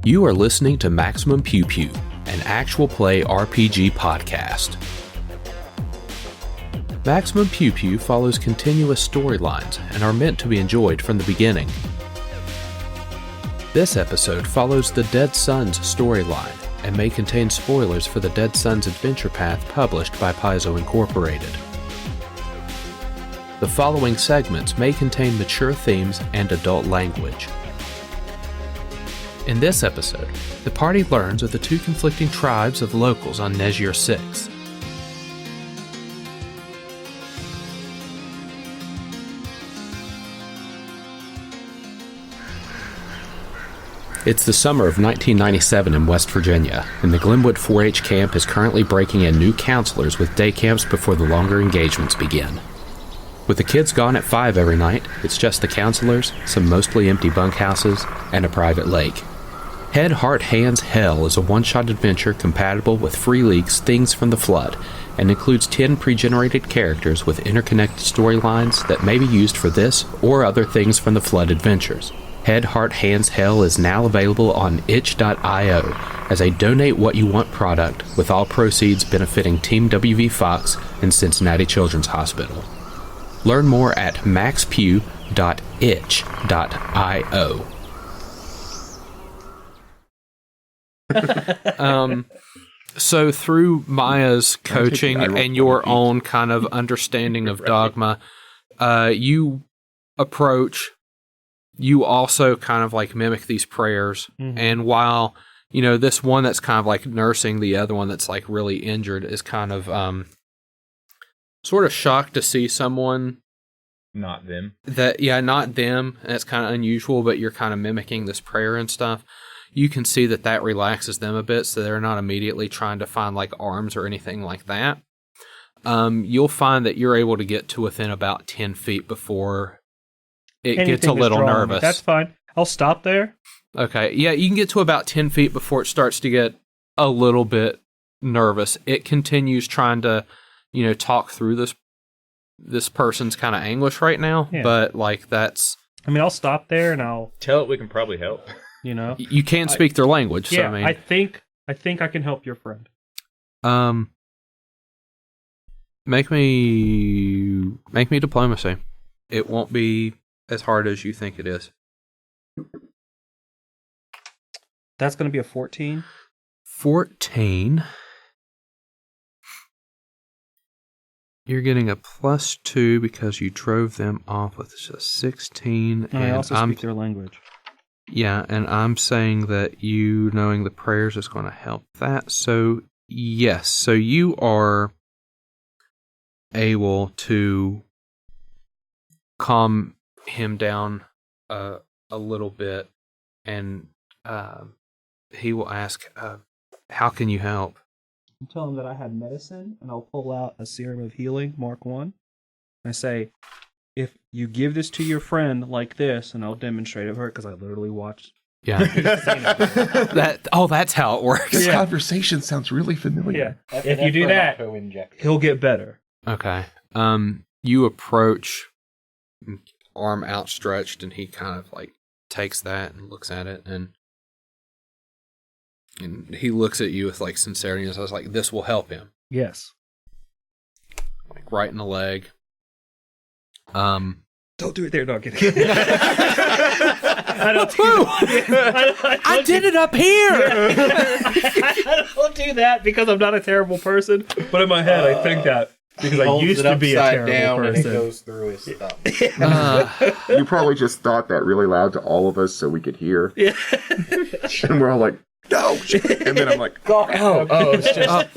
You are listening to Maximum Pew Pew, an actual play RPG podcast. Maximum Pew Pew follows continuous storylines and are meant to be enjoyed from the beginning. This episode follows the Dead Sons storyline and may contain spoilers for the Dead Sons adventure path published by Paizo Incorporated. The following segments may contain mature themes and adult language. In this episode, the party learns of the two conflicting tribes of locals on Nezir 6. It's the summer of 1997 in West Virginia, and the Glenwood 4-H camp is currently breaking in new counselors with day camps before the longer engagements begin. With the kids gone at 5 every night, it's just the counselors, some mostly empty bunkhouses, and a private lake. Head, Heart, Hands, Hell is a one-shot adventure compatible with Free League's Things from the Flood, and includes 10 pre-generated characters with interconnected storylines that may be used for this or other Things from the Flood adventures. Head, Heart, Hands, Hell is now available on itch.io as a donate what you want product, with all proceeds benefiting Team WV Fox and Cincinnati Children's Hospital. Learn more at maxpew.itch.io. So through Maia's coaching and your own kind of understanding of dogma, you also kind of like mimic these prayers. Mm-hmm. And while, you know, this one that's kind of like nursing the other one that's like really injured is kind of sort of shocked to see someone. Not them. Not them. That's kind of unusual, but you're kind of mimicking this prayer and stuff. You can see that relaxes them a bit, so they're not immediately trying to find like arms or anything like that. You'll find that you're able to get to within about 10 feet before it gets a little nervous. That's fine. I'll stop there. Okay. Yeah, you can get to about 10 feet before it starts to get a little bit nervous. It continues trying to, you know, talk through this person's kind of anguish right now, but like that's... I mean, I'll stop there and I'll... Tell it we can probably help. You know? You can speak their language, yeah, so I mean... I think I can help your friend. Make me diplomacy. It won't be as hard as you think it is. That's going to be a 14. 14. You're getting a +2 because you drove them off with a 16. And I also speak their language. Yeah, and I'm saying that you knowing the prayers is going to help that. So, yes. So you are able to calm him down a little bit, and he will ask, how can you help? I'll tell him that I had medicine, and I'll pull out a serum of healing, Mark 1. I say, if you give this to your friend like this, and I'll demonstrate it for her, because I literally watched. Yeah. That's how it works. This conversation sounds really familiar. Yeah. If you do that, he'll get better. Okay. You approach, arm outstretched, and he kind of like takes that and looks at it, and he looks at you with like sincerity, and says like, this will help him. Yes. Like right in the leg. Don't do it there, dog. I don't do that. I did it up here. I don't do that because I'm not a terrible person. But in my head, I think that because I used to be a terrible person. And it goes through his stuff. You probably just thought that really loud to all of us so we could hear. Yeah. And we're all like, no! And then I'm like, it's just...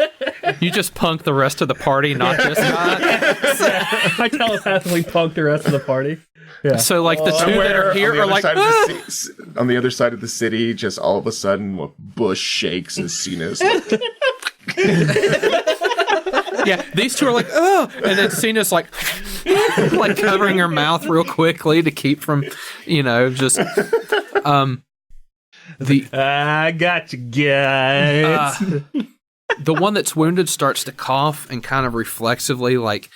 You just punk the rest of the party, not this guy. I telepathically punk the rest of the party. Yeah. So, like, the two that are here are like, on the other side of the city, just all of a sudden, Bush shakes and Cyna's like... Yeah, these two are like, oh! And then Cyna's like, like covering her mouth real quickly to keep from, you know, just... I got you guys. The one that's wounded starts to cough and kind of reflexively like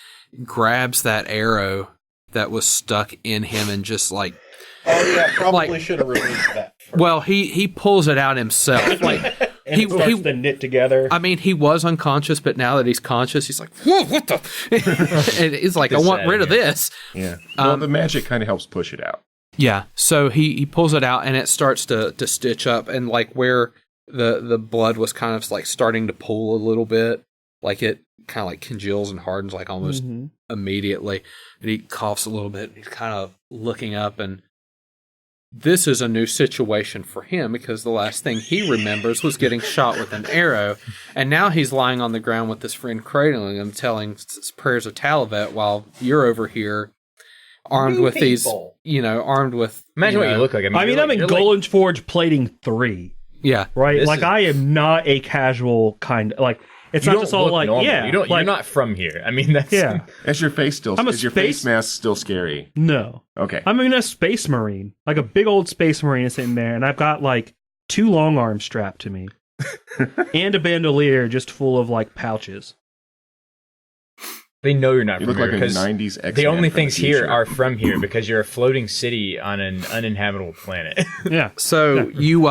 grabs that arrow that was stuck in him and just like Oh yeah, probably Like- should have released that. First. Well, he pulls it out himself. Like And it starts to knit together. I mean, he was unconscious, but now that he's conscious, he's like, whoa, what the? And he's like, I want rid of this. Yeah. Well, the magic kind of helps push it out. Yeah. So he pulls it out, and it starts to stitch up, and like where the blood was kind of like starting to pool a little bit, like it kind of like congeals and hardens like almost immediately. And he coughs a little bit. And he's kind of looking up, and this is a new situation for him because the last thing he remembers was getting shot with an arrow. And now he's lying on the ground with his friend cradling him, telling prayers of Talavet while you're over here armed with these, armed with... Imagine what you look like. I mean, I'm in Golan's Forge plating 3, Yeah. right? Like, I am not a casual kind of... Like, it's not just all like, normal. yeah. You're not from here. I mean, that's... Yeah. Is your face face mask still scary? No. Okay. I'm in a space marine. Like, a big old space marine is sitting there, and I've got, like, 2 long arms strapped to me. And a bandolier just full of, like, pouches. They know you're not You from look here like a because 90s X-Man the only from things the here future. are from here because you're a floating city on an uninhabitable planet. Yeah. So you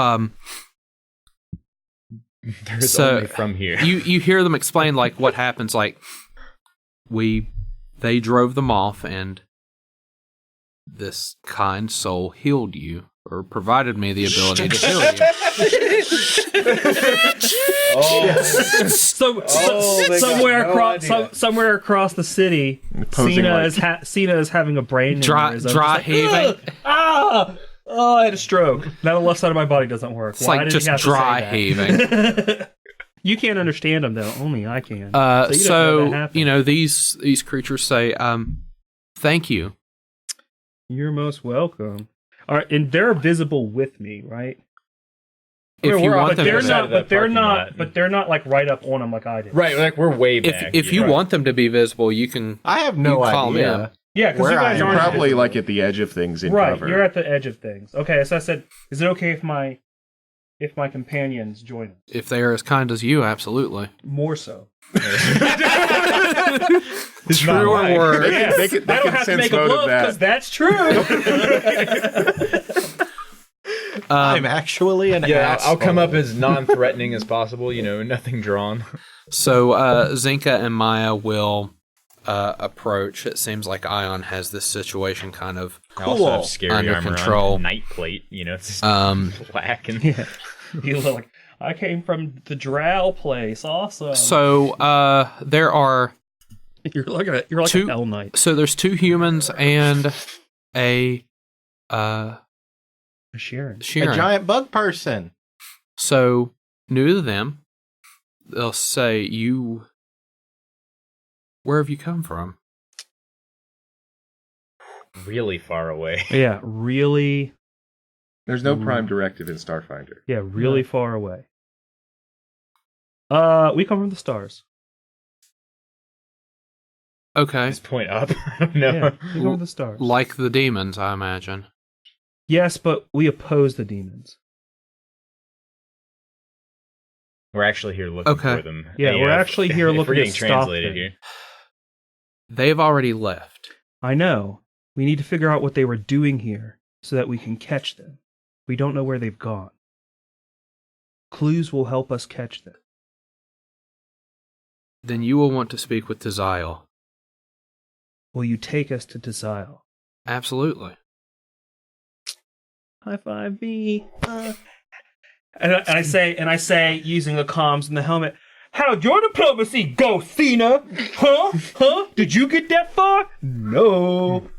There's only from here. you hear them explain like what happens, like they drove them off and this kind soul healed you or provided me the ability to heal you. Somewhere across the city, Posing Cyna is having a brain Dry heaving. I had a stroke. Now the left side of my body doesn't work. It's like just dry heaving. You can't understand them though. Only I can. These creatures say, "Thank you." You're most welcome. All right, and they're visible with me, right? If you want them, they're not like right up on them like I did. Right, like we're way back. if you want them to be visible, you can. I have no call them idea. in. Yeah, because you guys You're aren't probably visible. like at the edge of things in Right, cover. you're at the edge of things. Okay, so I said, is it okay if my companions join us? If they are as kind as you, absolutely. More so. True word. They can I don't have to sense make a both of bluff that. because that's true. I'm actually an asshole. I'll come up as non-threatening as possible. Nothing drawn. So Zenka and Maia will approach. It seems like Ion has this situation kind of I also have scary under armor control. on. Night plate. It's just black and You look like, I came from the Drow place. Awesome. So there are you're like an Hell Knight. so there's 2 humans and a Sharon. Sheeran. A giant bug person. So new to them, they'll say, where have you come from? really far away. Yeah, really. There's no prime directive in Starfinder. Yeah, really far away. We come from the stars. Okay. Just point up. No. Yeah, we come from the stars. Like the demons, I imagine. Yes, but we oppose the demons. We're actually here looking for them. Yeah, we're actually here looking we're getting to stop translated them. here. They've already left. I know. We need to figure out what they were doing here so that we can catch them. We don't know where they've gone. Clues will help us catch them. Then you will want to speak with Tazile. Will you take us to Tazile? Absolutely. High five me. And I say, using the comms in the helmet, how'd your diplomacy go, Cyna? Huh? Did you get that far? No.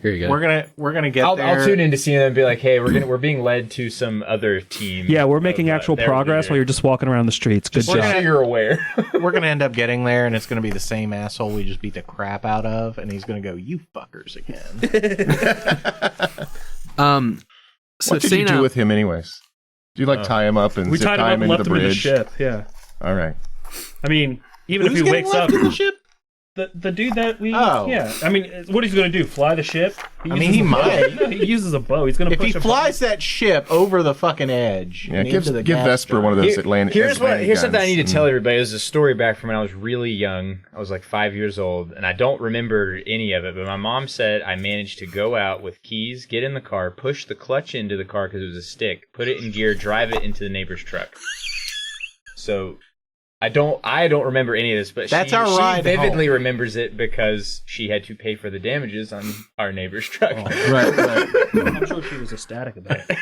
Here you go. We're gonna get there. I'll tune in to see them and be like, hey, we're being led to some other team. Yeah, we're making actual their progress leader. while you're just walking around the streets. Good Just job. so you're aware. We're gonna end up getting there, and it's gonna be the same asshole we just beat the crap out of, and he's gonna go, "You fuckers again." So What did you Cyna, do with him anyways? Do you tie him up and We zip tied him tie up him and into left the him in the bridge? ship. Yeah. All right. I mean, even Who's if he getting wakes left up, in the ship? The dude that we... Oh. Yeah. I mean, what he's going to do? Fly the ship? He might. No, he uses a bow. He's going to If he flies that ship over the fucking edge, Yeah, and give into the gas Vesper gun. one of those Atlantic. Here's guns. something I need to tell everybody. There's a story back from when I was really young. I was like 5 years old, and I don't remember any of it. But my mom said I managed to go out with keys, get in the car, push the clutch into the car because it was a stick, put it in gear, drive it into the neighbor's truck. So I don't remember any of this, but That's she ride vividly home. remembers it because she had to pay for the damages on our neighbor's truck. Right. I'm sure she was ecstatic about it.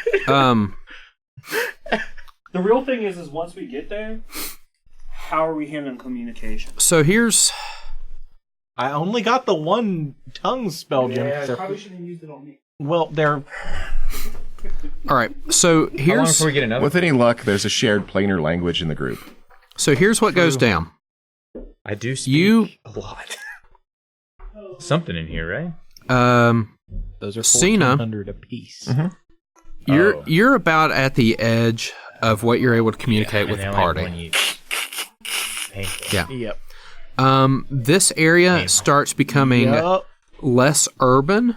The real thing is once we get there, how are we handling communication? So here's... I only got the one tongue spell gem. Yeah, I probably shouldn't have used it on me. Well, they're... All right, so How long here's... before we get another? With any luck, there's a shared planar language in the group. So here's what goes down. I do speak a lot. Something in here, right? Those are Cyna. 1,400 apiece. You're about at the edge of what you're able to communicate with the party. Yeah. Yep. This area starts becoming less urban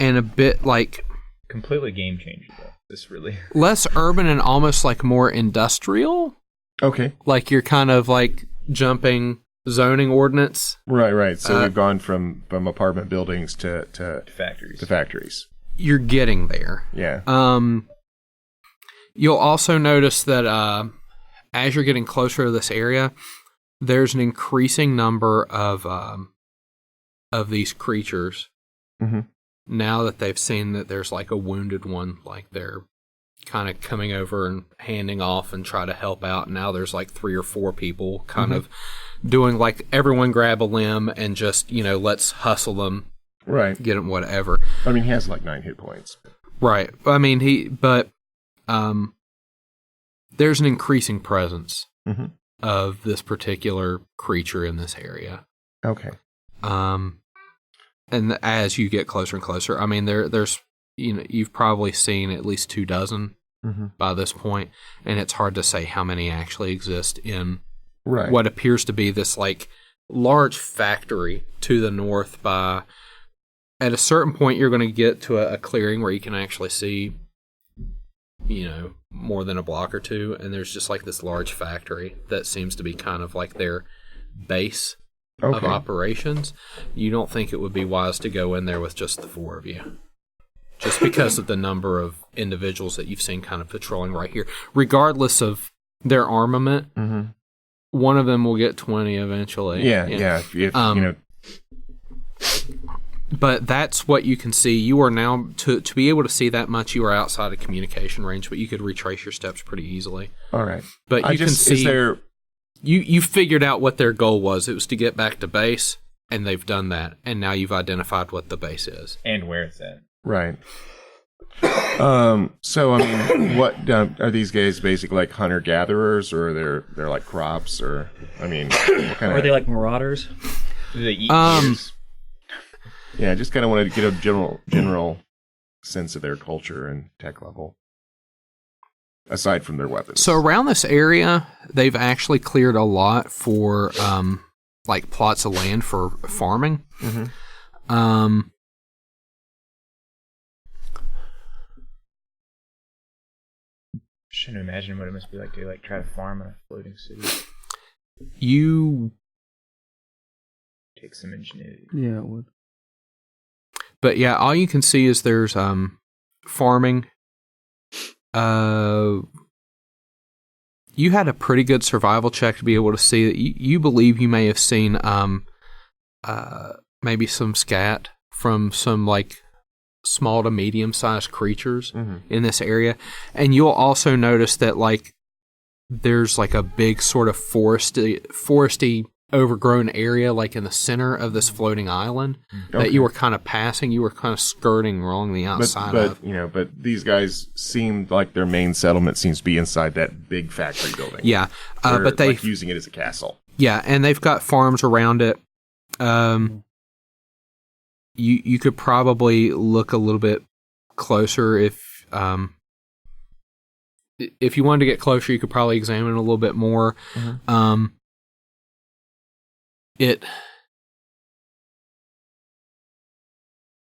and a bit like Completely game changing, though. This really. less urban and almost like more industrial. Okay. Like you're kind of like jumping zoning ordinance. Right. So we've gone from apartment buildings to Factories. factories. You're getting there. Yeah. You'll also notice that as you're getting closer to this area, there's an increasing number of these creatures. Mm-hmm. Now that they've seen that there's like a wounded one, like they're kind of coming over and handing off and try to help out. Now there's like 3 or 4 people kind of doing like everyone grab a limb and just, let's hustle them. Right. Get them whatever. I mean, he has like 9 hit points. Right. I mean, there's an increasing presence of this particular creature in this area. Okay. And as you get closer and closer, I mean, there's, you've probably seen at least 24 by this point, and it's hard to say how many actually exist in what appears to be this like large factory to the north. At a certain point, you're going to get to a clearing where you can actually see, more than a block or two, and there's just like this large factory that seems to be kind of like their base of operations. You don't think it would be wise to go in there with just the 4 of you, just because of the number of individuals that you've seen kind of patrolling right here. Regardless of their armament, one of them will get 20 eventually. Yeah. If But that's what you can see. You are now, to be able to see that much, you are outside of communication range, but you could retrace your steps pretty easily. All right. But you can see... Is there... You figured out what their goal was. It was to get back to base, and they've done that. And now you've identified what the base is. And where it's at. Right. So, I mean, what are these guys basically like hunter-gatherers, or they're like crops, or, I mean, what kind Are they like marauders? Do they eat ears? Yeah, I just kind of wanted to get a general sense of their culture and tech level, aside from their weapons. So around this area, they've actually cleared a lot for like plots of land for farming. Shouldn't imagine what it must be like to try to farm a floating city. You Take some ingenuity. Yeah, it would. But yeah, all you can see is there's farming. You had a pretty good survival check to be able to see that you believe you may have seen maybe some scat from some like small to medium sized creatures in this area, and you'll also notice that like there's like a big sort of foresty overgrown area like in the center of this floating island that you were kind of passing. You were kind of skirting along the outside of. But these guys seem like their main settlement seems to be inside that big factory building. Yeah, They're, but they like using it as a castle. Yeah, and they've got farms around it. You could probably look a little bit closer if you wanted to get closer. You could probably examine it a little bit more.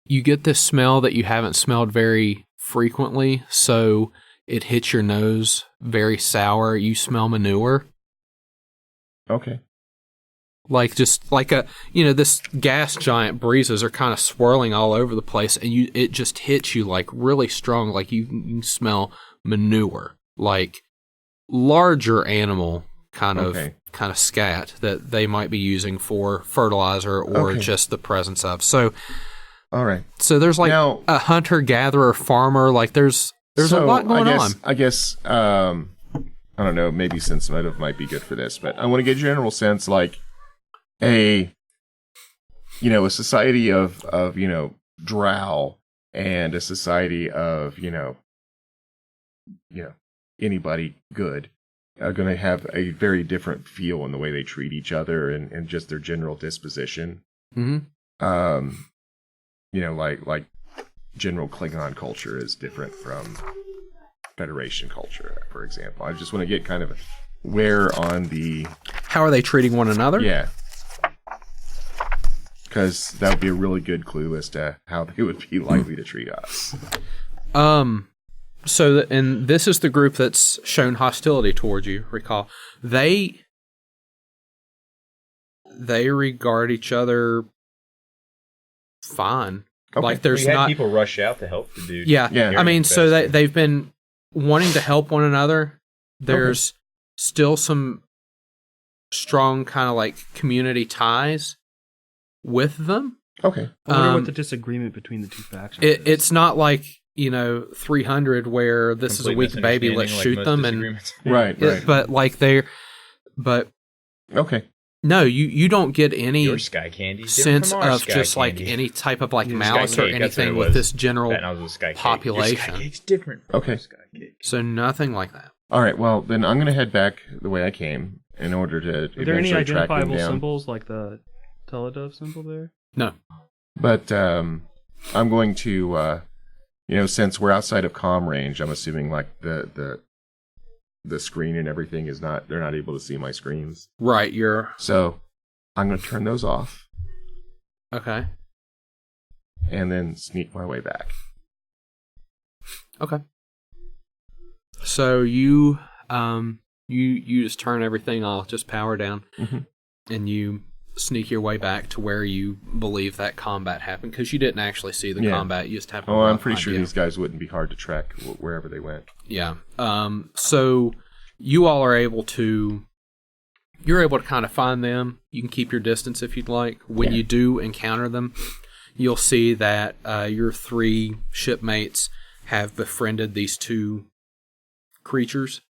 you get this smell that you haven't smelled very frequently, so it hits your nose very sour. You smell manure. Okay. Like just like this gas giant breezes are kind of swirling all over the place, and it just hits you like really strong. Like you can smell manure, like larger animal kind of scat that they might be using for fertilizer or just the presence of. So, all right. So there's like now, a hunter gatherer farmer. Like there's a lot going on. I guess I don't know. Maybe sense motive might be good for this, but I want to get a general sense like. A society of drow and a society of anybody good are going to have a very different feel in the way they treat each other and just their general disposition. Mm-hmm. Like general Klingon culture is different from Federation culture, for example. I just want to get kind of where on the how are they treating one another? Yeah. Because that would be a really good clue as to how they would be likely to treat us. So, and this is the group that's shown hostility towards you, recall. They regard each other fine. Okay. Like there's we had not people rush out to help the dude. Yeah. I mean, so that they've been wanting to help one another. There's still some strong kind of like community ties with them. Okay. I wonder what the disagreement between the two factions is. It's not like 300 where this is a weak baby, let's shoot them and right. But like okay. No, you don't get any your sky candy sense of just like any type of like malice or anything with this general population. Your sky cake's different. Okay. Sky cake. So nothing like that. All right. Well, then I'm going to head back the way I came in order to Are there any eventually track them identifiable down. symbols like the teledove symbol there? No. But I'm going to, since we're outside of comm range, I'm assuming like the screen and everything they're not able to see my screens. Right, So I'm going to turn those off. Okay. And then sneak my way back. Okay. So you just turn everything off, just power down, and you sneak your way back to where you believe that combat happened, because you didn't actually see the combat. You just have. I'm pretty sure these guys wouldn't be hard to track wherever they went. Yeah. So you all are able to. You're able to kind of find them. You can keep your distance if you'd like. When you do encounter them, you'll see that your three shipmates have befriended these two creatures.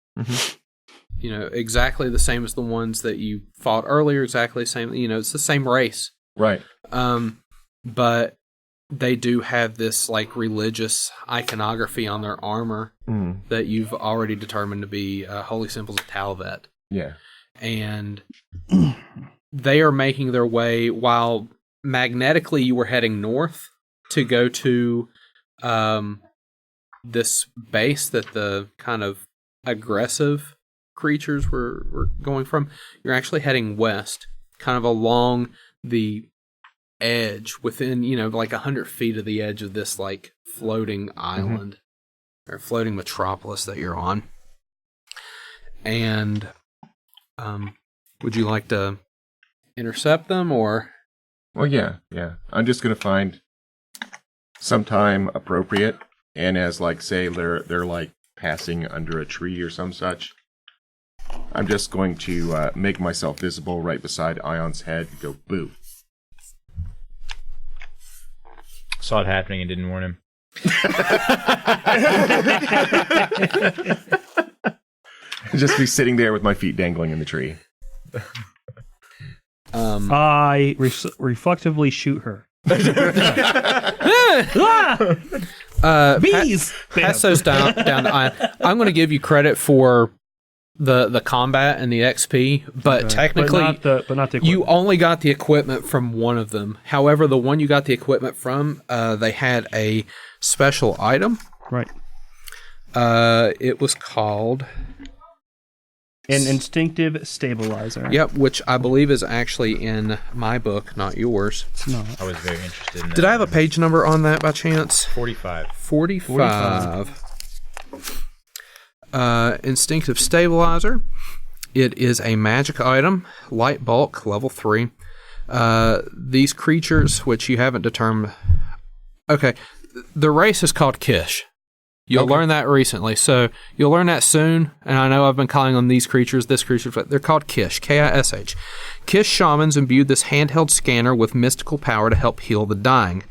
Exactly the same as the ones that you fought earlier, exactly the same, it's the same race. Right. But they do have this like religious iconography on their armor that you've already determined to be holy symbols of Talvet. Yeah. And they are making their way, while magnetically you were heading north to go to this base that the kind of aggressive creatures were going from. You're actually heading west, kind of along the edge, within like 100 feet of the edge of this like floating island or floating metropolis that you're on. And would you like to intercept them, or? Well, yeah. I'm just gonna find some time appropriate, and as like say they're like passing under a tree or some such, I'm just going to make myself visible right beside Ion's head and go boo. Saw it happening and didn't warn him. Just be sitting there with my feet dangling in the tree. I reflectively shoot her. Bees! Pass those down to Ion. I'm going to give you credit for the combat and the XP, but technically, but not the equipment. You only got the equipment from one of them. However, the one you got the equipment from, they had a special item. Right. It was called An instinctive stabilizer. Yep, which I believe is actually in my book, not yours. It's not. I was very interested in that. Did I have a page number on that by chance? 45. 45. Instinctive stabilizer. It is a magic item, light bulk, level 3. These creatures, which you haven't determined... Okay, the race is called Kish. You'll learn that recently, so you'll learn that soon. And I know I've been calling them these creatures, this creature, but they're called Kish, K-I-S-H. Kish shamans imbued this handheld scanner with mystical power to help heal the dying.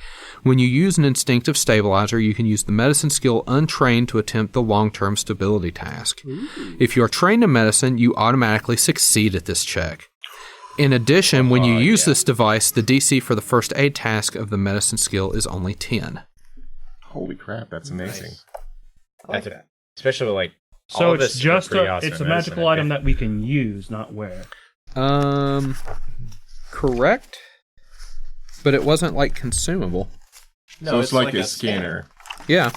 When you use an instinctive stabilizer, you can use the medicine skill untrained to attempt the long-term stability task. If you are trained in medicine, you automatically succeed at this check. In addition, when you use this device, the DC for the first aid task of the medicine skill is only 10. Holy crap, that's amazing. Nice. Especially with, like, all So of it's this just pretty a, awesome it's a medicine, magical I item think. that we can use, not wear. Correct. But it wasn't, like, consumable. No, So it's like a scanner. scanner. Yeah,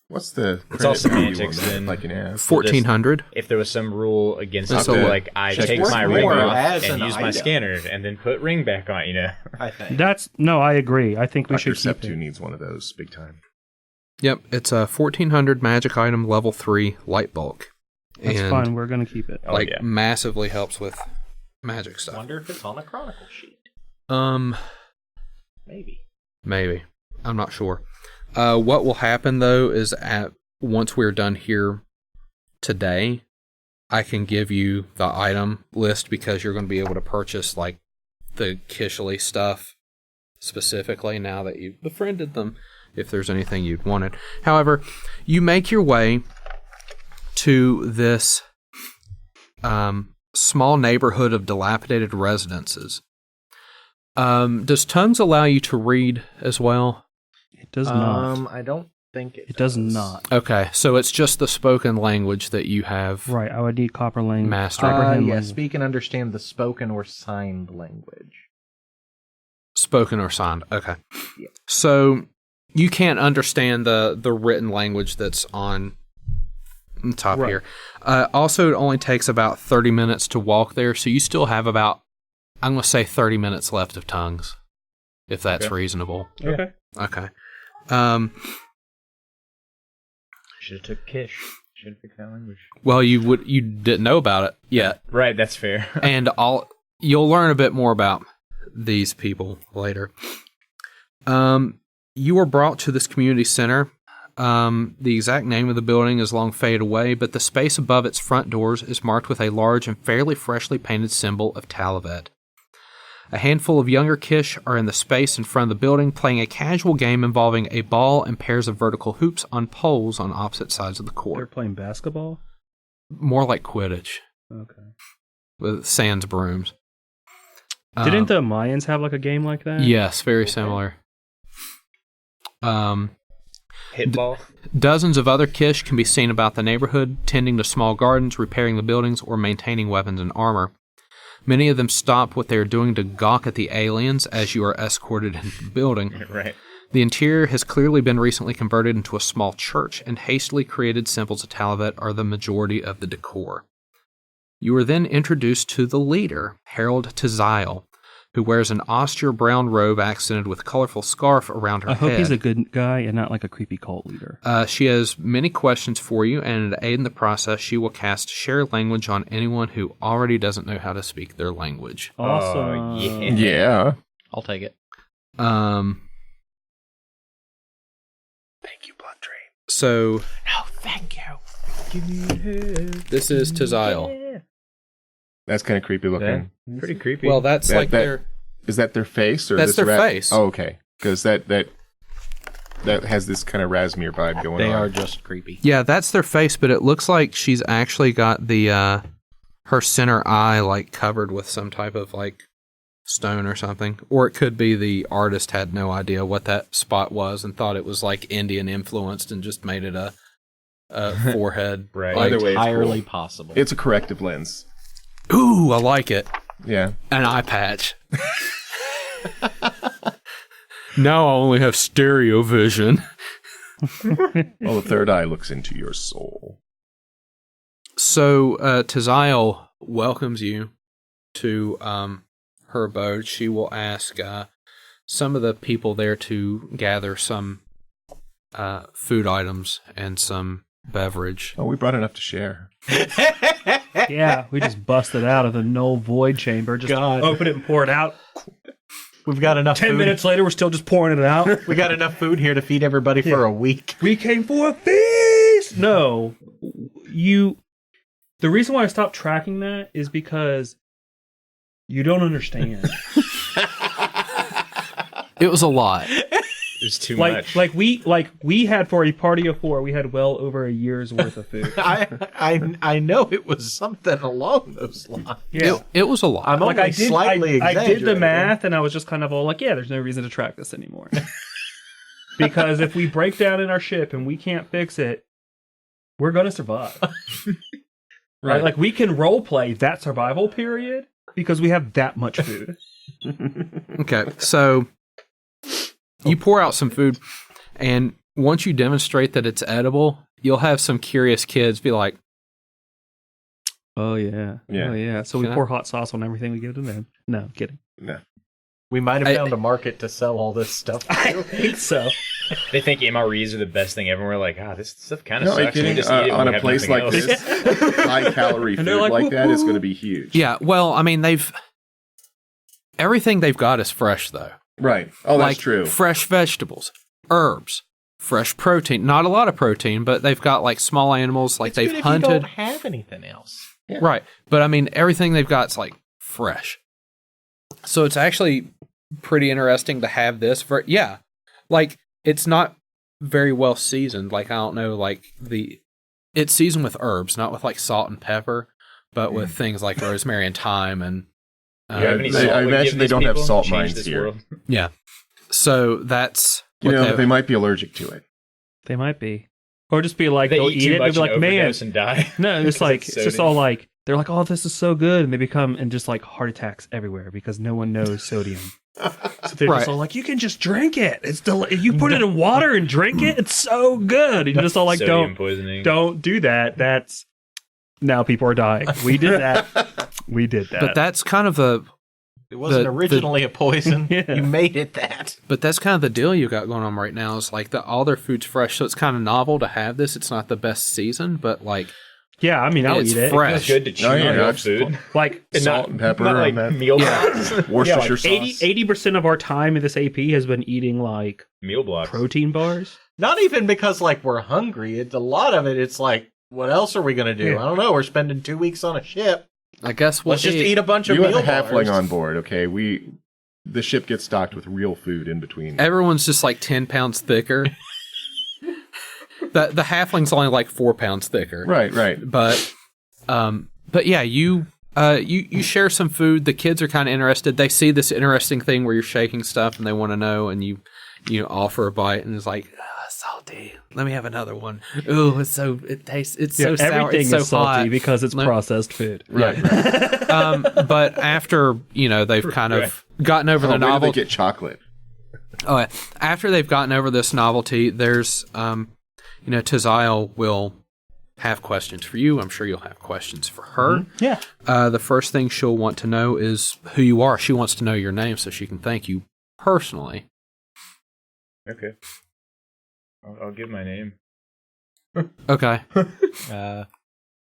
What's the It's all credit value semantics on that, then. like an ass? 1,400. If there was some rule against That's it, so a- like I Check take worth my more ring off as and an use my item. scanner and then put ring back on, you know. I think. No, I agree. I think we Dr. should keep Septu it. needs one of those big time. Yep, it's a 1,400 magic item, level 3, light bulk. That's and, fine. We're going to keep it. Oh, like, yeah. massively helps with magic stuff. Wonder if it's on a chronicle sheet. Maybe. Maybe. I'm not sure. What will happen, though, is once we're done here today, I can give you the item list because you're going to be able to purchase, like, the Kishly stuff specifically now that you've befriended them, if there's anything you'd wanted. However, you make your way to this small neighborhood of dilapidated residences. Does Tongues allow you to read as well? It does not. I don't think It does not. Okay, so it's just the spoken language that you have. Right. I would need copper language. Master. Comprehend Yeah, language. speak and understand the spoken or signed language. Spoken or signed. Okay. Yeah. So you can't understand the written language that's on the top Right. here. Also, it only takes about 30 minutes to walk there, so you still have about, I'm going to say 30 minutes left of Tongues, if that's Okay. reasonable. Okay. Okay. Should have took Kish. Should have picked that language. Well, you didn't know about it yet, Right, that's fair. and you'll learn a bit more about these people later. You were brought to this community center. The exact name of the building is long faded away, but the space above its front doors is marked with a large and fairly freshly painted symbol of Talavet. A handful of younger Kish are in the space in front of the building, playing a casual game involving a ball and pairs of vertical hoops on poles on opposite sides of the They're court. playing basketball? More like Quidditch, Okay. with sans brooms. Didn't the Mayans have like a game like that? Yes, very similar. Hitball. Dozens of other Kish can be seen about the neighborhood, tending to small gardens, repairing the buildings, or maintaining weapons and armor. Many of them stop what they are doing to gawk at the aliens as you are escorted into the building. Right. The interior has clearly been recently converted into a small church, and hastily created symbols of Talavet are the majority of the decor. You are then introduced to the leader, Harold Tazile, who wears an austere brown robe accented with a colorful scarf around her I head. hope he's a good guy and not like a creepy cult leader. She has many questions for you, and to aid in the process, she will cast Share Language on anyone who already doesn't know how to speak their language. Awesome. Oh, yeah. Yeah. I'll take it. Thank you, Blood Dream. So, No, thank you. this is Tazile. That's kind of creepy looking. Pretty creepy. Well, that's That- like that- their... Is that their face or That's this their rat? face. Oh, okay. Because that has this kind of Rasmere vibe going They on. are just creepy. Yeah, that's their face, but it looks like she's actually got the, her center eye, like, covered with some type of, like, stone or something. Or it could be the artist had no idea what that spot was and thought it was, like, Indian influenced and just made it a forehead. Right. Like, Either way, it's Entirely cool. possible. It's a corrective lens. ooh, I like it. Yeah. An eye patch. Now I only have stereo vision. Well, the third eye looks into your soul. So Taziel welcomes you to her abode. She will ask some of the people there to gather some food items and some beverage. Oh, we brought enough to share. Yeah, we just busted out of the null void chamber. Just open it and pour it out. We've got enough 10 food. minutes later, we're still just pouring it out. We got enough food here to feed everybody for a week. We came for a feast! No. The reason why I stopped tracking that is because you don't understand. It was a lot. There's too much. We had for a party of 4, we had well over a year's worth of food. I know it was something along those lines. Yeah. It was a lot. I'm only slightly I did the exaggerating. math, and I was just kind of all like, yeah, there's no reason to track this anymore. Because if we break down in our ship and we can't fix it, we're going to survive. Right? Like, we can role play that survival period because we have that much food. Okay, so you pour out some food, and once you demonstrate that it's edible, you'll have some curious kids be like, Oh, yeah. Yeah. Oh, yeah. So we Can I- pour hot sauce on everything we give to them. No, I'm kidding. No. We might have found a market to sell all this stuff. I think so. They think MREs are the best thing ever. We're like, this stuff kind of No, are you sucks. We kidding? just eat it when On we a have place nothing like else. this, high-calorie And food they're like, like that is "Woo-hoo." going to be huge. yeah, well, I mean, everything they've got is fresh, though. Right. Oh, that's Like, true. Fresh vegetables, herbs, fresh protein. Not a lot of protein, but they've got, like, small animals, like, It's good they've if hunted. You don't have anything else. Yeah. Right. But I mean, everything they've got is like fresh. So it's actually pretty interesting to have this. Like it's not very well seasoned. Like I don't know, like it's seasoned with herbs, not with like salt and pepper, but with things like rosemary and thyme and Do you have any I salt we imagine give they these don't have people? salt Change mines this here. world. yeah. So that's You what know, they might be allergic to it. They might be. Or just be like, They they'll eat eat too it and much they'll be and like, man. overdose and die. No, it's like, It's it's just sodium. all like, they're like, oh, this is so good. And they become, and just like heart attacks everywhere because no one knows sodium. So they're Right. just all like, you can just drink it. It's you put it in water and drink it. It's so good. And you're just all like, Sodium poisoning. don't do that. That's, now people are dying. We did that. We did that. but that's kind of the It wasn't originally a poison. Yeah. You made it that. But that's kind of the deal you got going on right now is like all their food's fresh, so it's kind of novel to have this. It's not the best season, but like yeah, I mean, I'll it's eat it. fresh. It's good to chew Oh, yeah, on real that's food. Like, And Salt and pepper not on like that. meal blocks. Worcestershire like sauce. 80% of our time in this AP has been eating like Meal blocks. protein bars. Not even because like we're hungry. It's a lot of it. It's like, what else are we gonna do? Yeah. I don't know. We're spending 2 weeks on a ship. I guess we'll Let's just eat a bunch of You have meal a halfling bars. on board, okay? The ship gets stocked with real food in between. Everyone's just like 10 pounds thicker. the halfling's only like 4 pounds thicker. Right. But yeah, you share some food. The kids are kind of interested. They see this interesting thing where you're shaking stuff and they want to know, and you offer a bite and it's like, salty. Let me have another one. Ooh, it's so sour. Everything It's so is salty hot. because it's processed food. Right. But after they've kind of gotten over the Where do they novelty. get chocolate? Oh, yeah. After they've gotten over this novelty, there's Taziel will have questions for you. I'm sure you'll have questions for her. Yeah. The first thing she'll want to know is who you are. She wants to know your name so she can thank you personally. Okay. I'll give my name. Okay.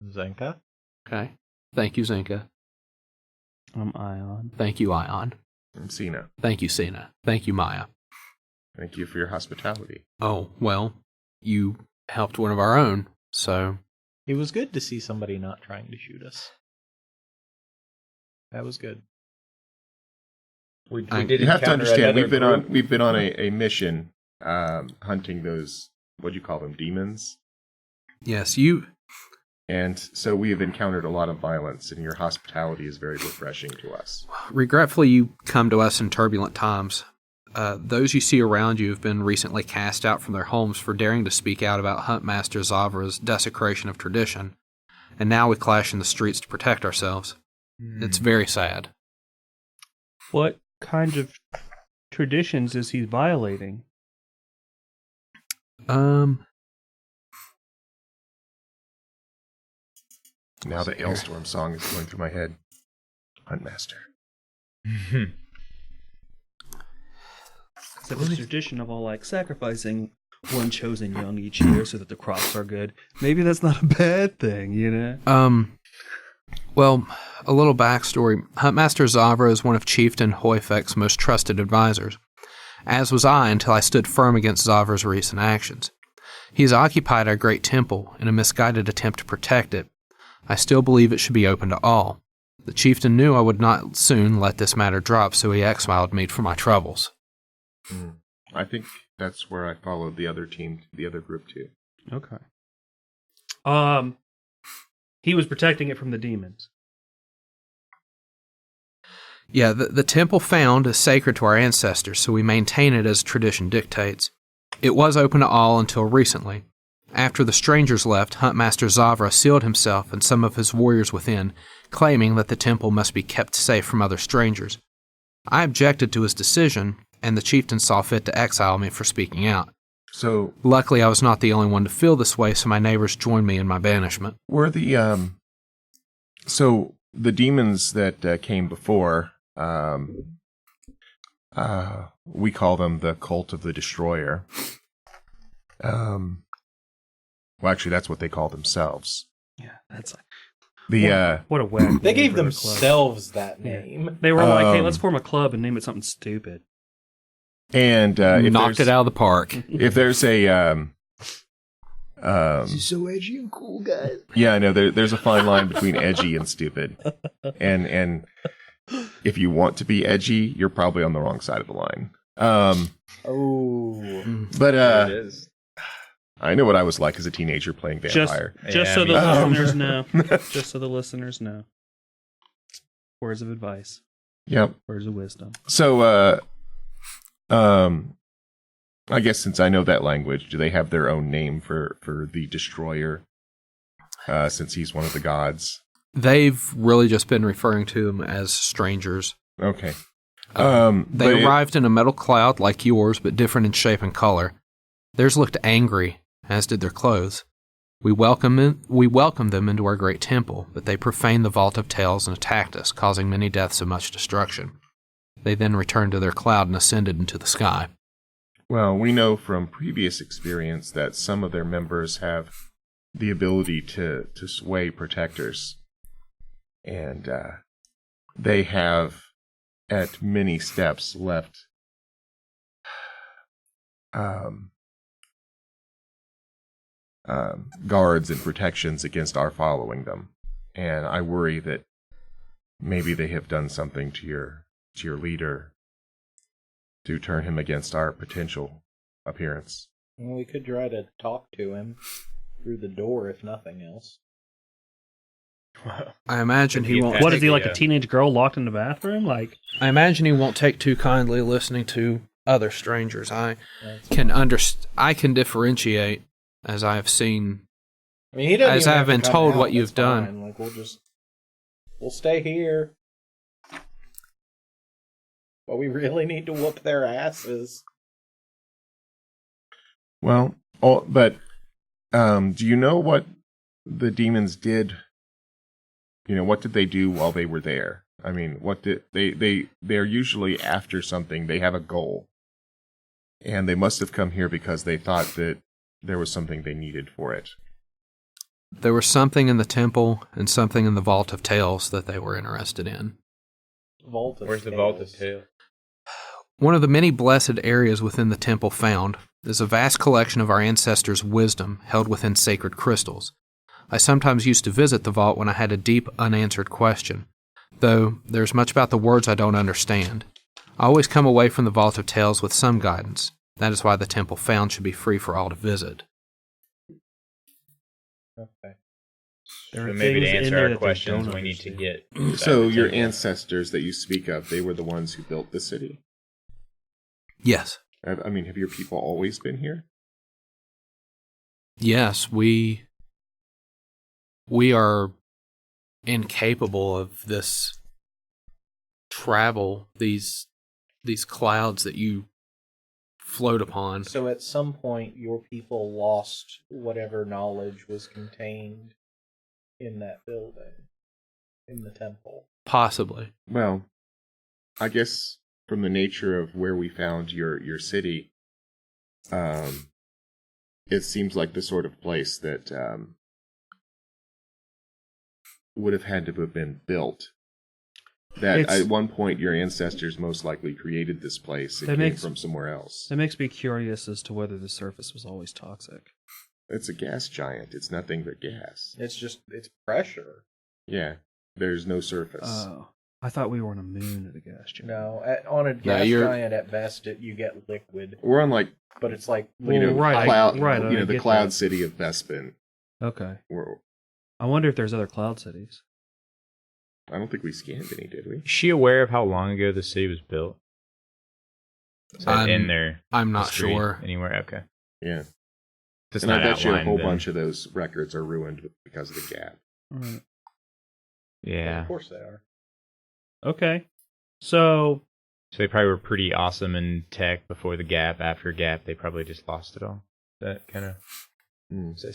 Zenka. Okay. Thank you, Zenka. I'm Ion. Thank you, Ion. And Cyna. Thank you, Cyna. Thank you, Maia. Thank you for your hospitality. Oh, well, you helped one of our own, so... It was good to see somebody not trying to shoot us. That was good. We did You have to encounter understand, another we've group. been on a mission hunting those, what do you call them, demons? Yes, you... And so we have encountered a lot of violence, and your hospitality is very refreshing to us. Regretfully, you come to us in turbulent times. Those you see around you have been recently cast out from their homes for daring to speak out about Huntmaster Zavra's desecration of tradition, and now we clash in the streets to protect ourselves. It's very sad. What kind of traditions is he violating? Now the Hailstorm song is going through my head. Huntmaster. So there's a tradition of all like sacrificing one chosen young each year so that the crops are good. Maybe that's not a bad thing, you know? Well, a little backstory. Huntmaster Zavra is one of Chieftain Hoifek's most trusted advisors, as was I until I stood firm against Zavra's recent actions. He has occupied our great temple in a misguided attempt to protect it. I still believe it should be open to all. The chieftain knew I would not soon let this matter drop, so he exiled me for my troubles. I think that's where I followed the other team, the other group too. Okay. He was protecting it from the demons. Yeah, the temple found is sacred to our ancestors, so we maintain it as tradition dictates. It was open to all until recently. After the strangers left, Huntmaster Zavra sealed himself and some of his warriors within, claiming that the temple must be kept safe from other strangers. I objected to his decision, and the chieftain saw fit to exile me for speaking out. So, Luckily, I was not the only one to feel this way, so my neighbors joined me in my banishment. were the so the demons that came before, we call them the Cult of the Destroyer. Well, actually, that's what they call themselves. Yeah, that's like The what a whack. They name gave for a club. themselves that name. They were like, "Hey, let's form a club and name it something stupid." and if Knocked there's- it out of the park. If there's a So edgy and cool, guys. yeah, I know there's a fine line between edgy and stupid, and if you want to be edgy, you're probably on the wrong side of the line. But There it is. I know what I was like as a teenager playing Vampire. Just so Yeah, the me listeners know. Just so the listeners know. Words of advice. Yep. Words of wisdom. So, I guess since I know that language, do they have their own name for the Destroyer? Since he's one of the gods. They've really just been referring to him as strangers. Okay. They arrived in a metal cloud like yours, but different in shape and color. Theirs looked angry, as did their clothes. We welcomed them into our great temple, but they profaned the Vault of Tales and attacked us, causing many deaths and much destruction. They then returned to their cloud and ascended into the sky. Well, we know from previous experience that some of their members have the ability to sway protectors. And they have, at many steps, left guards and protections against our following them. And I worry that maybe they have done something to your leader to turn him against our potential appearance. Well, we could try to talk to him through the door, if nothing else. I imagine he won't. What is he, like a teenage girl locked in the bathroom? Like, I imagine he won't take too kindly listening to other strangers. I can differentiate, as I have seen. I mean, he doesn't As even I have have to been come told out, what you've that's done. fine. Like, we'll stay here. But we really need to whoop their asses. Well, but do you know what the demons did? You know, what did they do while they were there? I mean, what did they're usually after something. They have a goal. And they must have come here because they thought that there was something they needed for it. There was something in the temple and something in the Vault of Tales that they were interested in. Where's the Vault of Tales? One of the many blessed areas within the temple found is a vast collection of our ancestors' wisdom held within sacred crystals. I sometimes used to visit the vault when I had a deep, unanswered question, though there's much about the words I don't understand. I always come away from the Vault of Tales with some guidance. That is why the temple found should be free for all to visit. Okay. there So are maybe to things in answer there our that they questions, don't we need to understand. get. So your ancestors that you speak of, they were the ones who built the city? Yes. I mean, have your people always been here? Yes, we are incapable of this travel, these clouds that you float upon. So at some point, your people lost whatever knowledge was contained in that building, in the temple. Possibly. Well, I guess from the nature of where we found your city, it seems like the sort of place that would have had to have been built. That at one point your ancestors most likely created this place. It came from somewhere else. That makes me curious as to whether the surface was always toxic. It's a gas giant. It's nothing but gas. It's pressure. Yeah, there's no surface. Oh, I thought we were on a moon at a gas giant. No, on a gas giant at best, you get liquid. We're on like, but it's like cloud, I the cloud city of Bespin. Okay. I wonder if there's other cloud cities. I don't think we scanned any, did we? Is she aware of how long ago the city was built? Is that in there? I'm not sure. Anywhere? Okay. Yeah. Just and not I bet you a whole then. bunch of those records are ruined because of the gap. Right. Yeah. Of course they are. Okay. So they probably were pretty awesome in tech before the gap. After gap, they probably just lost it all. That kind of...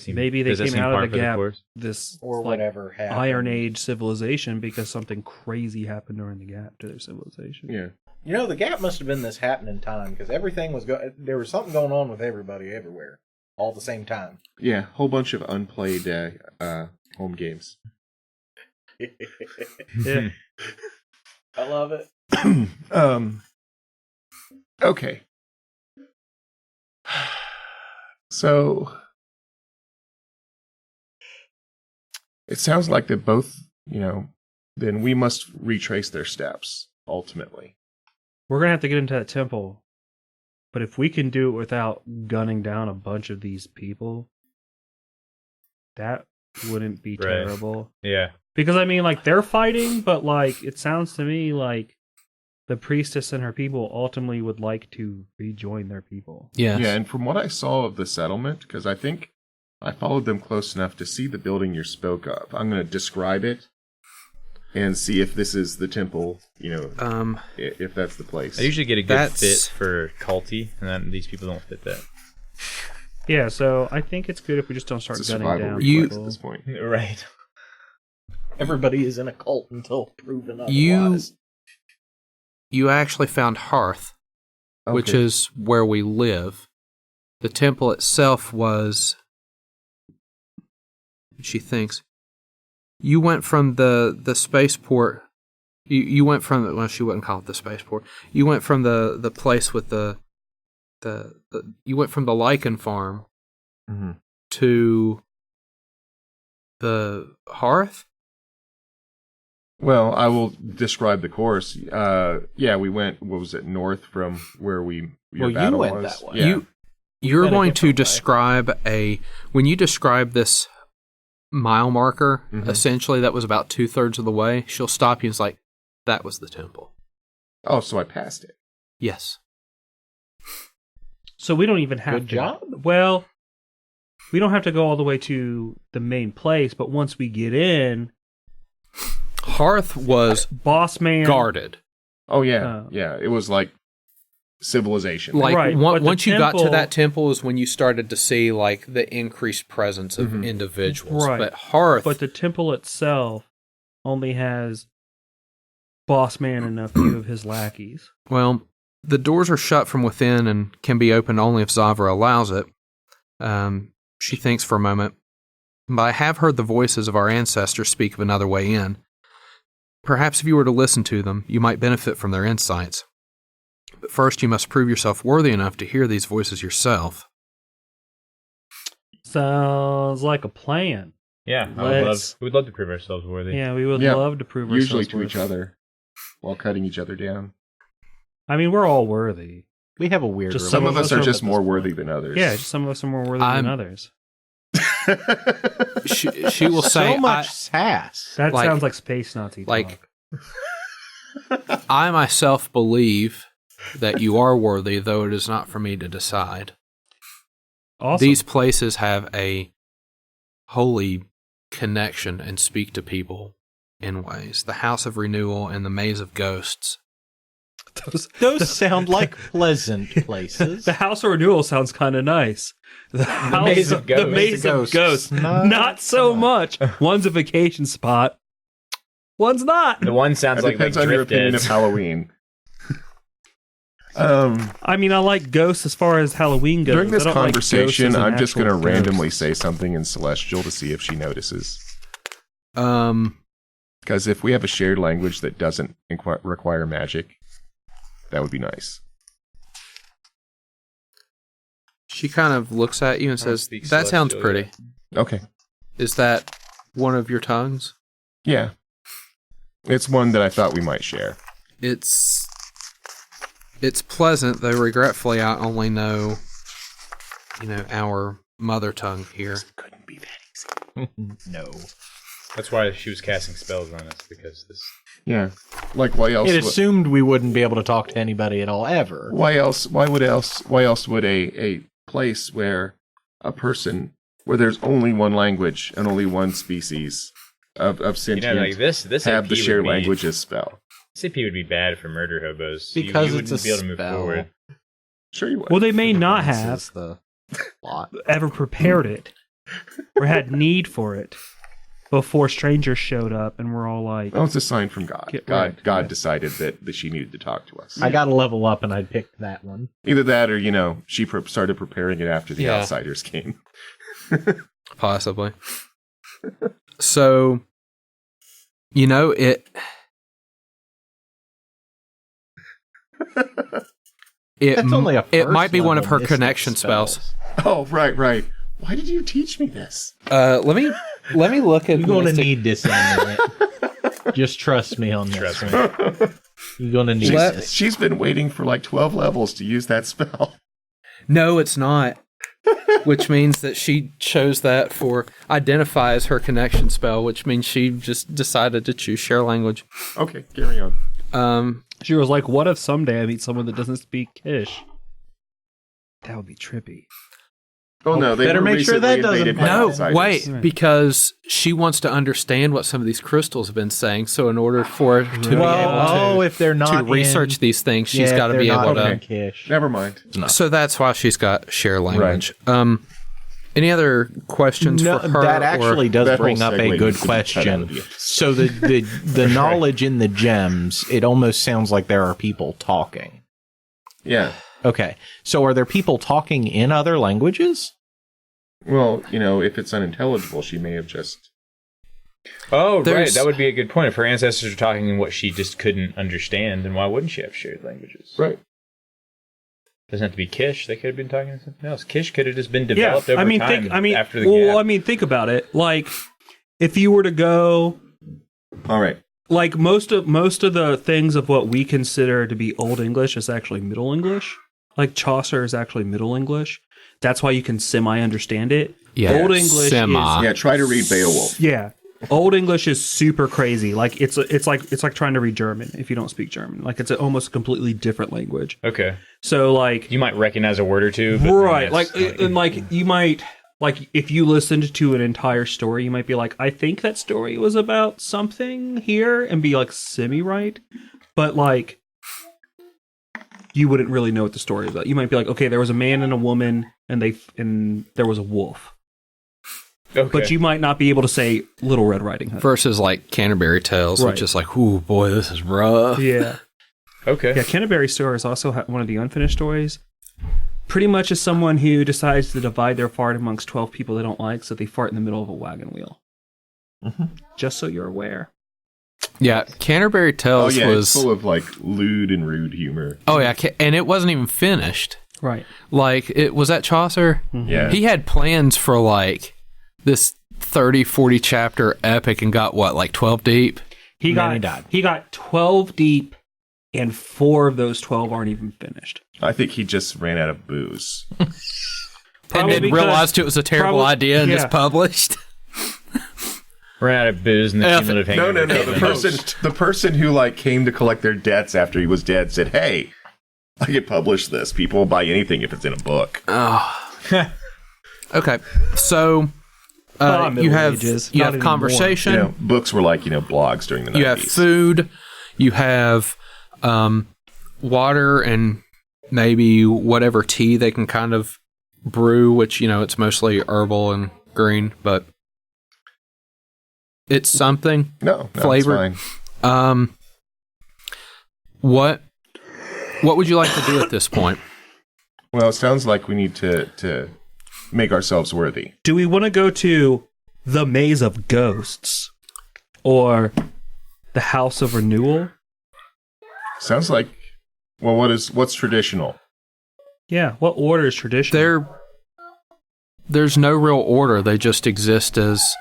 maybe they came out of the gap, this or whatever happened. Iron Age civilization, because something crazy happened during the gap to their civilization. Yeah. You know, the gap must have been this happening time, because everything was there was something going on with everybody everywhere all at the same time. Yeah, whole bunch of unplayed home games. Yeah. I love it. Okay. So it sounds like that both, then we must retrace their steps, ultimately. We're going to have to get into that temple. But if we can do it without gunning down a bunch of these people, that wouldn't be terrible. Yeah. Because, I mean, like, they're fighting, but, like, it sounds to me like the priestess and her people ultimately would like to rejoin their people. Yes. Yeah, and from what I saw of the settlement, because I think I followed them close enough to see the building you spoke of. I'm going to describe it and see if this is the temple, if that's the place. I usually get a good fit for culty, and then these people don't fit that. Yeah, so I think it's good if we just don't start gunning down people at this point. Right. Everybody is in a cult until proven otherwise. You actually found Hearth, which is where we live. The temple itself was... She thinks. You went from the spaceport. You went from well, she wouldn't call it the spaceport. You went from the place with the you went from the lichen farm to the Hearth. Well, I will describe the course. Yeah, we went. What was it? North from where your battle went was. That way. Yeah. You're going to describe when you describe this mile marker, essentially that was about 2/3 of the way. She'll stop you and it's like, that was the temple. Oh, so I passed it. Yes. So we don't even have Good job. Well, we don't have to go all the way to the main place, but once we get in, Hearth was boss man guarded. Oh yeah, yeah. It was like civilization. Like right, once you got to that temple is when you started to see like the increased presence of individuals. Right. But Hearth, but the temple itself only has boss man and a few of his lackeys. well, the doors are shut from within and can be opened only if Zavra allows it. She thinks for a moment. But I have heard the voices of our ancestors speak of another way in. Perhaps if you were to listen to them, you might benefit from their insights. But first, you must prove yourself worthy enough to hear these voices yourself. Sounds like a plan. Yeah, we'd love to prove ourselves worthy. Yeah, we would love to prove ourselves usually to worthy. each other while cutting each other down. I mean, we're all worthy. We have a weird Just Some Some of of us us are are just at more this worthy point. than others. Yeah, just some of us are more worthy than others. She will say, so much sass. That Like- sounds like space Nazi like- talk. I myself believe that you are worthy, though it is not for me to decide. Awesome. These places have a holy connection and speak to people in ways. The House of Renewal and the Maze of Ghosts. Those sound like pleasant places. The House of Renewal sounds kind of nice. The Maze of Ghosts. The Maze of Ghosts. Not so much. One's a vacation spot. One's not. The one sounds It like depends on your opinion of Halloween. I mean, I like ghosts as far as Halloween goes. During this I don't like conversation, ghosts as an I'm just going to actual randomly ghost. say something in Celestial to see if she notices. Because if we have a shared language that doesn't require magic, that would be nice. she kind of looks at you and says, speak "That sounds Celestial pretty. yet." Okay. Is that one of your tongues?" Yeah. It's one that I thought we might share. It's pleasant, though regretfully I only know, our mother tongue here. Couldn't be that easy. No. That's why she was casting spells on us, because this... Yeah. Like, why else? It assumed we wouldn't be able to talk to anybody at all, ever. Why else? Why else would a place where a person where there's only one language and only one species of sentient like this have AP the shared would be- languages spell? This AP would be bad for murder hobos. Because you it's wouldn't a be able to move spell. forward. Sure you would. Well, they may not This have is the plot. ever prepared it or had need for it before strangers showed up and we're all like, Oh, it's a sign from God. Get God right. God decided that she needed to talk to us. I got to level up, and I picked that one. Either that or, she started preparing it after the Yeah. outsiders came. Possibly. So, it That's only a it might be one of first-level her mystic connection spells. Oh, right. Why did you teach me this? Let me look at You're going to mystic- need this in a minute. Just trust me on this Trust one. You're going to need this. She's been waiting for like 12 levels to use that spell. No, it's not. Which means that she chose that for identify as her connection spell, which means she just decided to choose share language. Okay, carry on. she was like, what if someday I meet someone that doesn't speak Kish? That would be trippy. Oh no, they better were make sure that recently invaded doesn't by No, outsiders. wait, Right. because she wants to understand what some of these crystals have been saying. So in order for her to be able if they're to not research these things, she's got to be able to. Kish. Never mind. So that's why she's got share language. Any other questions No, for her? that actually does That bring whole up a segue good needs to be cut out question. of you. So the knowledge in the gems, it almost sounds like there are people talking. Yeah. Okay, so are there people talking in other languages? Well, if it's unintelligible, she may have just... Oh, right. There's- That would be a good point. If her ancestors are talking in what she just couldn't understand, then why wouldn't she have shared languages? Right. Doesn't have to be Kish. They could have been talking in something else. Kish could have just been developed over time after the gap. Think about it. Like, if you were to go, All right. like most of the things of what we consider to be Old English is actually Middle English. Like Chaucer is actually Middle English. That's why you can semi-understand it. Yeah, Old English semi. is Yeah, try to read Beowulf. yeah. Old English is super crazy. Like it's like trying to read German if you don't speak German. Like it's almost a completely different language. Okay. So like You might recognize a word or two. But right, then like that's and like you might like if you listened to an entire story, you might be like, I think that story was about something here, and be like semi-right, but like you wouldn't really know what the story is about. You might be like, okay, there was a man and a woman, and there was a wolf. okay. But you might not be able to say Little Red Riding Hood. Versus like Canterbury Tales, Right. which is like, ooh, boy, this is rough. Yeah. Okay. Yeah, Canterbury Story is also one of the unfinished stories. Pretty much is someone who decides to divide their fart amongst 12 people they don't like, so they fart in the middle of a wagon wheel. Just so you're aware. Yeah, Canterbury Oh, Tales yeah, was. it's full of, like, lewd and rude humor. Oh yeah, and it wasn't even finished. Right. Like it was that Chaucer. Yeah. He had plans for like this 30-40 chapter epic and got what, like 12 deep. He And then he got died. he got 12 deep, and 4 of those 12 aren't even finished. I think he just ran out of booze. And Probably then because- realized it was a terrible probably- idea and yeah. just published. Ran out of booze and the Yeah, cumulative No, hangover. The person who, like, came to collect their debts after he was dead said, hey, I could publish this. People will buy anything if it's in a book. Oh. Okay, so Middle you have Ages, you not have anymore. conversation. Books were like, blogs during the 90s. You have food. You have water and maybe whatever tea they can kind of brew, which, it's mostly herbal and green, but it's something. No, flavored. it's fine. What would you like to do at this point? Well, it sounds like we need to make ourselves worthy. Do we want to go to the Maze of Ghosts or the House of Renewal? Sounds like, well, what's traditional? Yeah, what order is traditional? There's no real order. They just exist as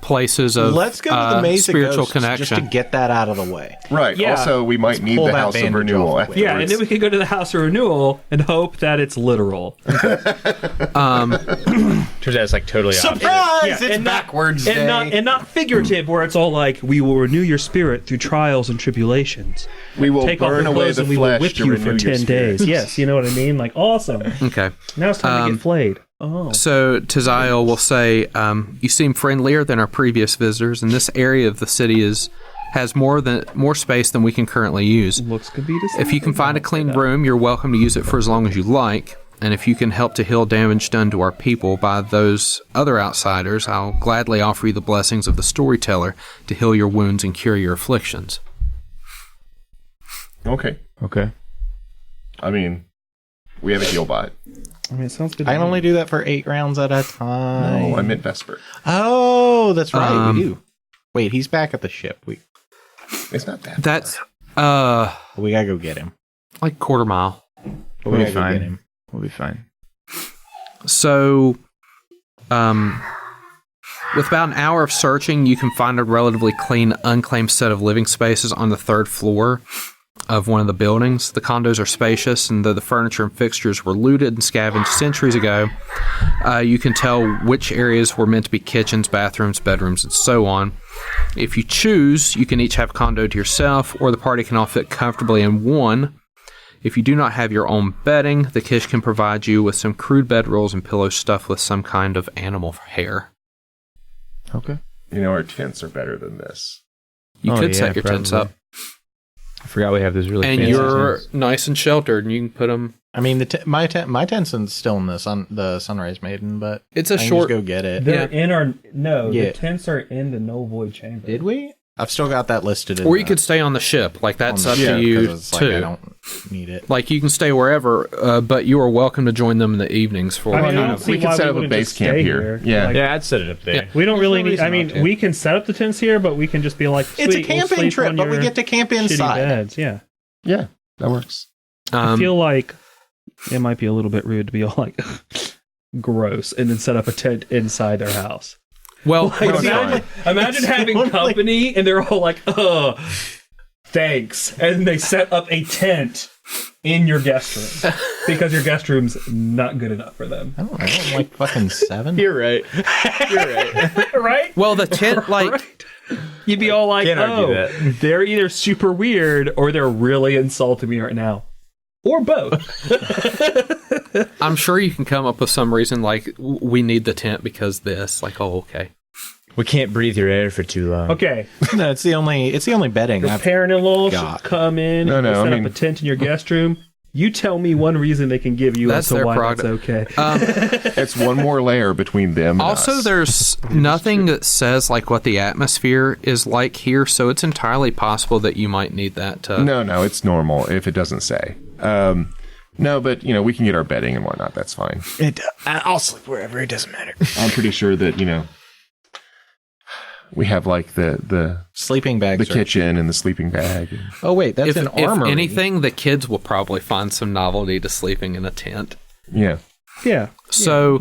places of Let's go to the Maze spiritual of Ghosts connection. just to get that out of the way. Right. Yeah. Also, we might need pull the that House of bandage Renewal off. afterwards. Yeah, and then we could go to the House of Renewal and hope that it's literal. Turns out it's like totally opposite. Surprise! Yeah, It's and not- backwards day. And not figurative, where it's all like, we will renew your spirit through trials and tribulations. We will Take off burn your away clothes the and we will flesh whip to you renew for your 10 spirit. days. Yes, you know what I mean? Like, awesome. Okay. Now it's time to get flayed. Oh. So Taziel will say, you seem friendlier than our previous visitors, and this area of the city has more space than we can currently use. Looks could be If you can find a clean room, you're welcome to use it for as long as you like. And if you can help to heal damage done to our people by those other outsiders, I'll gladly offer you the blessings of the storyteller to heal your wounds and cure your afflictions. Okay. Okay. I mean, we have a heal bot. I mean, it sounds good. I can only do that for 8 rounds at a time. No, I meant Vesper. Oh, that's right. We do. Wait, he's back at the ship. It's not that. That's We gotta go get him. like quarter mile. We'll be gotta go get fine. him. We'll be fine. So, with about an hour of searching, you can find a relatively clean, unclaimed set of living spaces on the 3rd floor of one of the buildings. The condos are spacious, and though the furniture and fixtures were looted and scavenged centuries ago, you can tell which areas were meant to be kitchens, bathrooms, bedrooms, and so on. If you choose, you can each have a condo to yourself, or the party can all fit comfortably in one. If you do not have your own bedding, the Kish can provide you with some crude bedrolls and pillows stuffed with some kind of animal hair. Okay. Our tents are better than this. You could set your tents up. I forgot we have this really And fancy you're tents. nice and sheltered, and you can put them... I mean, my tent's still in the Sunrise Maiden, but It's a I can short... just go get it. They're in our... No, Yeah. the tents are in the No Void Chamber. Did we? I've still got that listed. Or you could stay on the ship. Like, that's up to you, too. I don't need it. Like, you can stay wherever, but you are welcome to join them in the evenings for... I mean, I kind don't of- see we can why set we up a wouldn't base just camp stay here. Yeah. Like, Yeah, I'd set it up there. Yeah. we don't really There's no need... I reason not mean, to. we can set up the tents here, but we can just be like, It's a sweet, we'll camping sleep trip, on but we your get to camp shitty inside. beds. Yeah. Yeah, that works. I feel like it might be a little bit rude to be all like, gross, and then set up a tent inside their house. Well, Imagine having company and they're all like, thanks. And they set up a tent in your guest room because your guest room's not good enough for them. I don't like fucking 7. You're right. You're right. Right? well, the tent, like... Right? You'd be all like, Can't argue that. they're either super weird or they're really insulting me right now. Or both. I'm sure you can come up with some reason, like, we need the tent because this. Like, oh, okay. We can't breathe your air for too long. Okay. No, it's the only bedding. Your I've parent-in-law got. should come in No, and I set mean- up a tent in your guest room. You tell me one reason they can give you That's as to their why prerogative. that's okay. It's one more layer between them and Also, us. there's nothing that says, like, what the atmosphere is like here, so it's entirely possible that you might need that to... No, it's normal if it doesn't say. No, but, we can get our bedding and whatnot. That's fine. I'll sleep wherever. It doesn't matter. I'm pretty sure that, we have, like, the Sleeping bags. kitchen and the sleeping bag. Oh wait, that's If an armory. anything, the kids will probably find some novelty to sleeping in a tent. Yeah. Yeah. So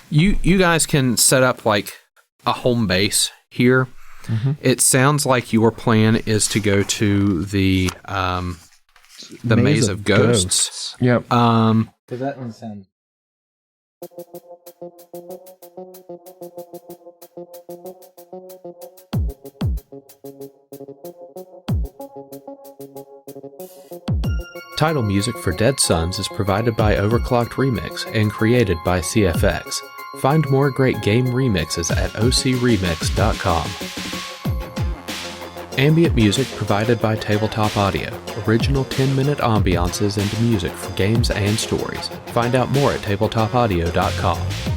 you guys can set up like a home base here. Mm-hmm. It sounds like your plan is to go to the Maze of Ghosts. Yep. Does that one sound? Title music for Dead Sons is provided by Overclocked Remix and created by CFX. Find more great game remixes at ocremix.com. Ambient music provided by Tabletop Audio. Original 10-minute ambiances and music for games and stories. Find out more at tabletopaudio.com.